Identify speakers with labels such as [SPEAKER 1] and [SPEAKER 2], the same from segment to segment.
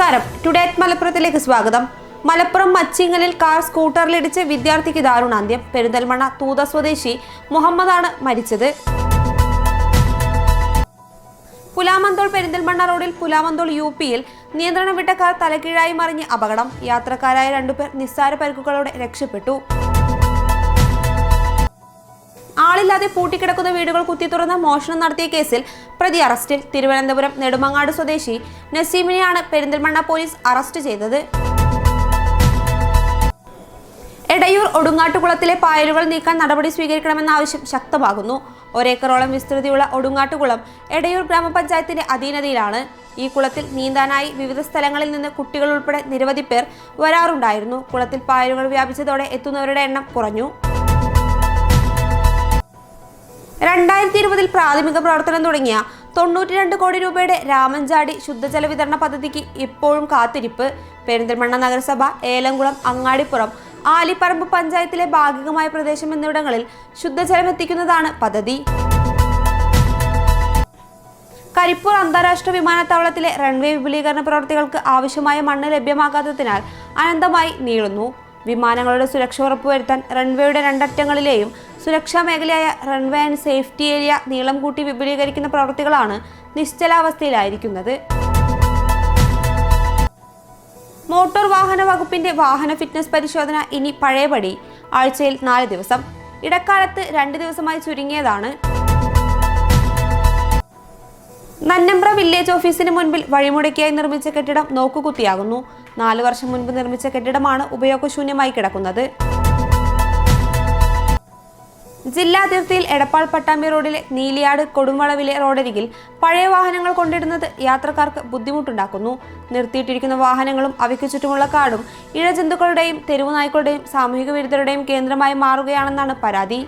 [SPEAKER 1] നമസ്കാരം, today at മലപ്പുറത്തിലേക്ക് സ്വാഗതം. Malappuram മച്ചിങ്ങലിൽ car സ്കൂട്ടറിലിടിച്ച് വിദ്യാർത്ഥിക്ക് ദാരുണാന്ത്യം. പെരിന്തൽമണ്ണ തൂത സ്വദേശി മുഹമ്മദാണ് മരിച്ചത്. പുലാമന്തോൾ പെരിന്തൽമണ്ണ റോഡിൽ പുലാമന്തോൾ UP-യിൽ നിയന്ത്രണം വിട്ട കാർ തലകീഴായി മറിഞ്ഞ് അപകടം. യാത്രക്കാരായ 2 പേർ നിസ്സാര പരിക്കുകളോടെ രക്ഷപ്പെട്ടു. ആളില്ലാതെ പൂട്ടിക്കിടക്കുന്ന വീടുകൾ കുത്തി തുറന്ന് മോഷണം നടത്തിയ കേസിൽ പ്രതി അറസ്റ്റിൽ. തിരുവനന്തപുരം നെടുമങ്ങാട് സ്വദേശി നസീമിനെയാണ് പെരിന്തൽമണ്ണ പോലീസ് അറസ്റ്റ് ചെയ്തത്. എടയൂർ ഒടുങ്ങാട്ടുകുളത്തിലെ പായലുകൾ നീക്കാൻ നടപടി സ്വീകരിക്കണമെന്ന ആവശ്യം ശക്തമാകുന്നു. 1 ഏക്കറോളം വിസ്തൃതിയുള്ള ഒടുങ്ങാട്ടുകുളം എടയൂർ ഗ്രാമപഞ്ചായത്തിന്റെ അധീനതയിലാണ്. ഈ കുളത്തിൽ നീന്താനായി വിവിധ സ്ഥലങ്ങളിൽ നിന്ന് കുട്ടികൾ ഉൾപ്പെടെ നിരവധി പേർ വരാറുണ്ടായിരുന്നു. കുളത്തിൽ പായലുകൾ വ്യാപിച്ചതോടെ എത്തുന്നവരുടെ എണ്ണം കുറഞ്ഞു. 2020-ൽ പ്രാഥമിക പ്രവർത്തനം തുടങ്ങിയ 92 കോടി രൂപയുടെ രാമൻചാടി ശുദ്ധജല വിതരണ പദ്ധതിക്ക് ഇപ്പോഴും കാത്തിരിപ്പ്. പെരിന്തൽമണ്ണ നഗരസഭ, ഏലംകുളം, അങ്ങാടിപ്പുറം, ആലിപ്പറമ്പ് പഞ്ചായത്തിലെ ഭാഗികമായ പ്രദേശം എന്നിവിടങ്ങളിൽ ശുദ്ധജലം എത്തിക്കുന്നതാണ് പദ്ധതി. കരിപ്പൂർ അന്താരാഷ്ട്ര വിമാനത്താവളത്തിലെ റൺവേ വിപുലീകരണ പ്രവൃത്തികൾക്ക് ആവശ്യമായ മണ്ണ് ലഭ്യമാകാത്തതിനാൽ അനന്തമായി നീളുന്നു. വിമാനങ്ങളുടെ സുരക്ഷ ഉറപ്പുവരുത്താൻ റൺവേയുടെ 2 അറ്റങ്ങളിലെയും സുരക്ഷാ മേഖലയായ റൺവേ ആൻഡ് സേഫ്റ്റി ഏരിയ നീളം കൂട്ടി വിപുലീകരിക്കുന്ന പ്രവൃത്തികളാണ് നിശ്ചലാവസ്ഥയിലായിരിക്കുന്നത്. മോട്ടോർ വാഹന വകുപ്പിന്റെ വാഹന ഫിറ്റ്നസ് പരിശോധന ഇനി പഴയപടി. ആഴ്ചയിൽ 4 ദിവസം, ഇടക്കാലത്ത് 2 ദിവസമായി ചുരുങ്ങിയതാണ്. നന്നമ്പ്ര വില്ലേജ് ഓഫീസിന് മുൻപിൽ വഴിമുടക്കിയായി നിർമ്മിച്ച കെട്ടിടം നോക്കുകുത്തിയാകുന്നു. 4 വർഷം മുൻപ് നിർമ്മിച്ച കെട്ടിടമാണ് ഉപയോഗശൂന്യമായി കിടക്കുന്നത്. ജില്ലാ അതിർത്തിയിൽ എടപ്പാൾ പട്ടാമ്പി റോഡിലെ നീലിയാട് കൊടുംവളവിലെ റോഡരികിൽ പഴയ വാഹനങ്ങൾ കൊണ്ടിടുന്നത് യാത്രക്കാർക്ക് ബുദ്ധിമുട്ടുണ്ടാക്കുന്നു. നിർത്തിയിട്ടിരിക്കുന്ന വാഹനങ്ങളും അവയ്ക്ക് ചുറ്റുമുള്ള കാടും ഇഴജന്തുക്കളുടെയും തെരുവു നായ്ക്കളുടെയും സാമൂഹിക വിരുദ്ധരുടെയും കേന്ദ്രമായി മാറുകയാണെന്നാണ് പരാതി.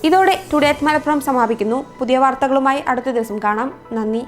[SPEAKER 1] ഇതോടെ ടുഡേ അറ്റ് മലപ്പുറം സമാപിക്കുന്നു. പുതിയ വാർത്തകളുമായി അടുത്ത ദിവസം കാണാം. നന്ദി.